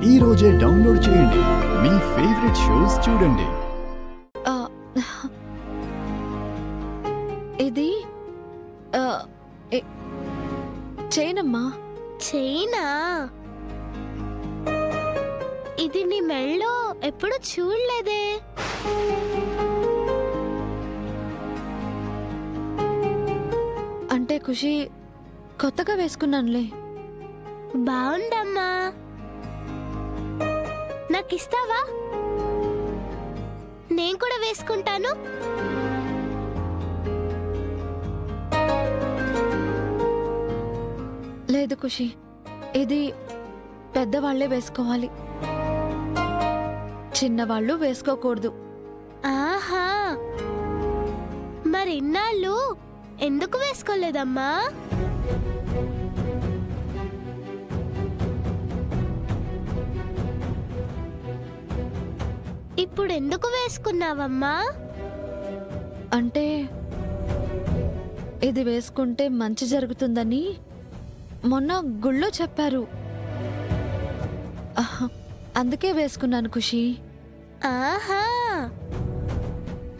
ఈ రోజే డౌన్లోడ్ చేయండి, మీ ఫేవరెట్ షోస్ చూడండి. ఇది చైనమ్మా. చైనా? ఇది నీ మెళ్ళో ఎప్పుడు చూడలేదే. అంటే ఖుషి కొత్తగా వేసుకున్నానులే. బాగుందమ్మా, నాకిస్తావా? నేను కూడా వేసుకుంటాను. లేదు ఖుషి, ఇది పెద్దవాళ్లే వేసుకోవాలి, చిన్నవాళ్ళు వేసుకోకూడదు. ఆహా, మరి ఇన్నాళ్ళు ఎందుకు వేసుకోలేదమ్మా? ఇప్పుడు ఎందుకు వేసుకున్నావమ్మా? అంటే ఇది వేసుకుంటే మంచి జరుగుతుందని మొన్న గుళ్ళో చెప్పారు, అందుకే వేసుకున్నాను ఖుషి. ఆహా,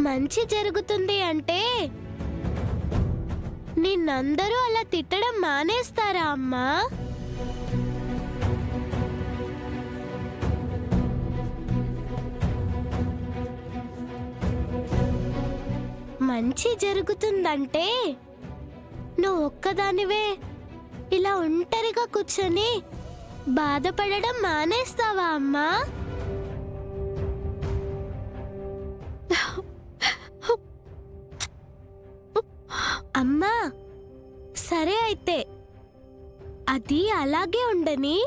మంచి జరుగుతుంది అంటే నిన్నందరూ అలా తిట్టడం మానేస్తారా అమ్మా? మంచి జరుగుతుందంటే నువ్వు ఒక్కదానివే ఇలా ఒంటరిగా కూర్చొని బాధపడడం మానేస్తావా అమ్మా? అమ్మా సరే అయితే అది అలాగే ఉండని,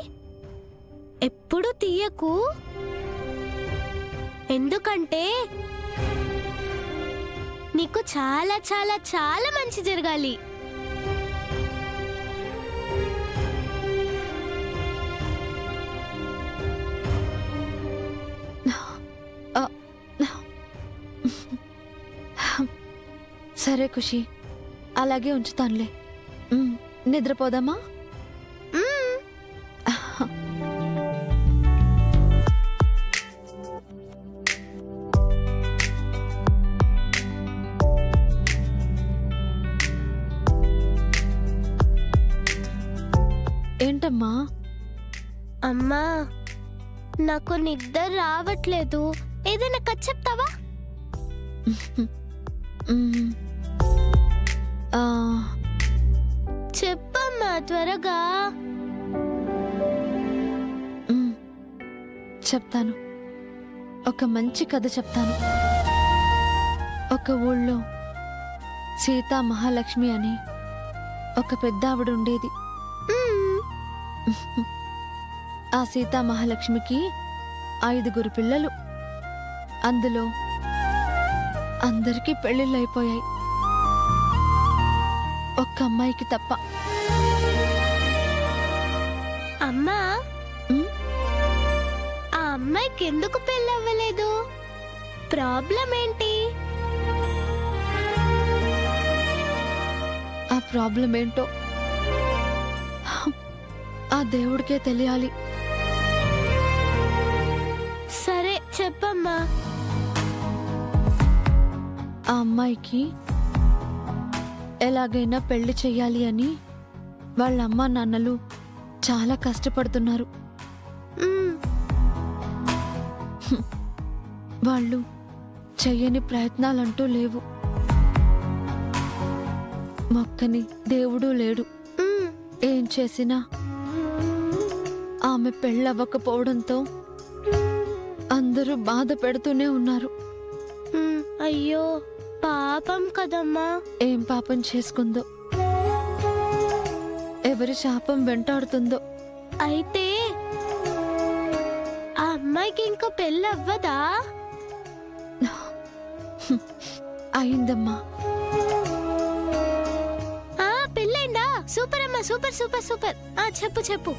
ఎప్పుడు తీయకు. ఎందుకంటే నీకు చాలా చాలా చాలా మంచి జరగాలి. సరే ఖుషి, అలాగే ఉంచుతానులే. నిద్రపోదామా? ఏంటమ్మా? అమ్మా నాకు నిద్ర రావట్లేదు, ఏదైనా కథ చెప్తావా? చెప్పమ్మా త్వరగా. చెప్తాను, ఒక మంచి కథ చెప్తాను. ఒక ఊళ్ళో సీతా మహాలక్ష్మి అని ఒక పెద్ద ఆవిడ ఉండేది. ఆ సీతా మహాలక్ష్మికి 5 పిల్లలు. అందులో అందరికీ పెళ్లిళ్ళైపోయాయి, ఒక్క అమ్మాయికి తప్ప. అమ్మా, ఆ అమ్మాయికి ఎందుకు పెళ్ళవ్వలేదు? ప్రాబ్లం ఏంటి? ఆ ప్రాబ్లం ఏంటో ఆ దేవుడికే తెలియాలి. సరే చెప్పమ్మా. ఆ అమ్మాయికి ఎలాగైనా పెళ్లి చెయ్యాలి అని వాళ్ళ అమ్మా నాన్నలు చాలా కష్టపడుతున్నారు. వాళ్ళు చెయ్యని ప్రయత్నాలంటూ లేవు. మొక్కని దేవుడు లేడు. ఏం చేసినా ఆమె పెళ్ళవ్వకపోవడంతో అందరూ బాధ పెడుతూనే ఉన్నారు. అయ్యో పాపం కదమ్మా. ఏం పాపం చేసుకుందో, ఎవరి శాపం వెంటాడుతుందో. అయితే ఆ అమ్మాయికి ఇంకా పెళ్ళవ్వదా? అయిందమ్మా. పెళ్ళైందా? సూపర్ అమ్మా, సూపర్ సూపర్ సూపర్. చెప్పు చెప్పు.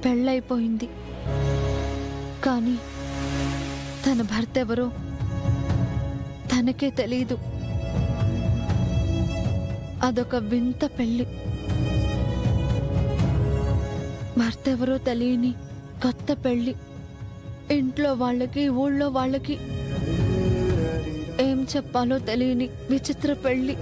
పెళ్ళైపోయింది, కానీ తన భర్త ఎవరో తనకే తెలీదు. అదొక వింత పెళ్లి. భర్త ఎవరో తెలియని కొత్త పెళ్లి. ఇంట్లో వాళ్ళకి ఊళ్ళో వాళ్ళకి ఏం చెప్పాలో తెలియని విచిత్ర పెళ్లి.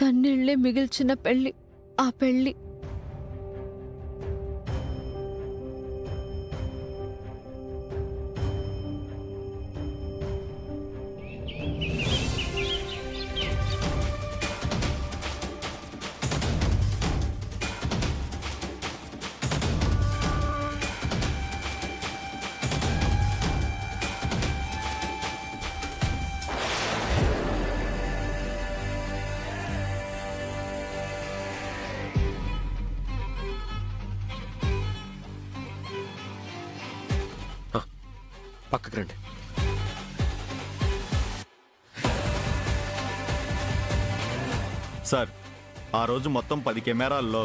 కన్నీళ్లే మిగిల్చిన పెళ్లి ఆ పెళ్లి. పక్కకి రండి. సార్, ఆ రోజు మొత్తం 10 కెమెరాల్లో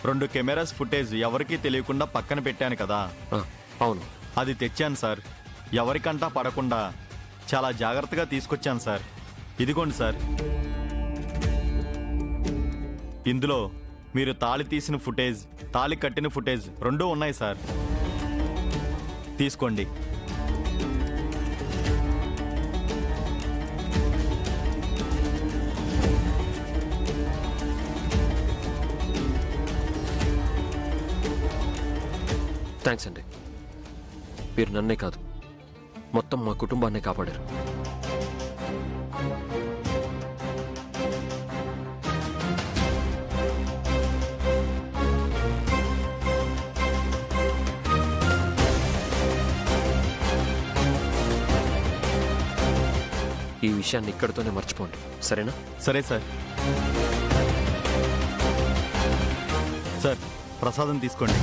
2 కెమెరాస్ ఫుటేజ్ ఎవరికీ తెలియకుండా పక్కన పెట్టాను కదా. అవును, అది తెచ్చాను సార్. ఎవరికంటా పడకుండా చాలా జాగ్రత్తగా తీసుకొచ్చాను సార్. ఇదిగోండి సార్. ఇందులో మీరు తాళి తీసిన ఫుటేజ్, తాళి కట్టిన ఫుటేజ్ 2 ఉన్నాయి సార్. తీసుకోండి. థ్యాంక్స్ అండి. మీరు నన్నే కాదు, మొత్తం మా కుటుంబాన్నే కాపాడారు. ఈ విషయాన్ని ఇక్కడితోనే మర్చిపోండి, సరేనా? సరే సార్. సార్, ప్రసాదం తీసుకోండి.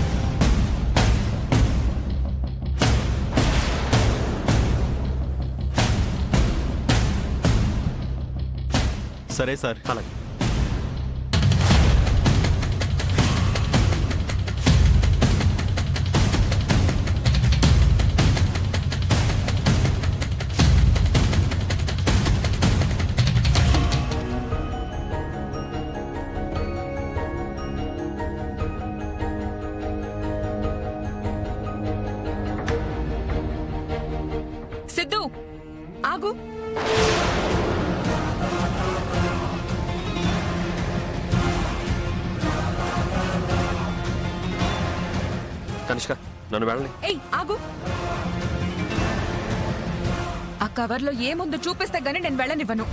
సరే సార్. అలాగే. సిద్ధు, ఆగు. కనిష్క, నన్ను వెళ్ళండి. ఏయ్, ఆగు. ఆ కవర్లో ఏముందో చూపిస్తే గానీ నేను వెళ్ళనివ్వను.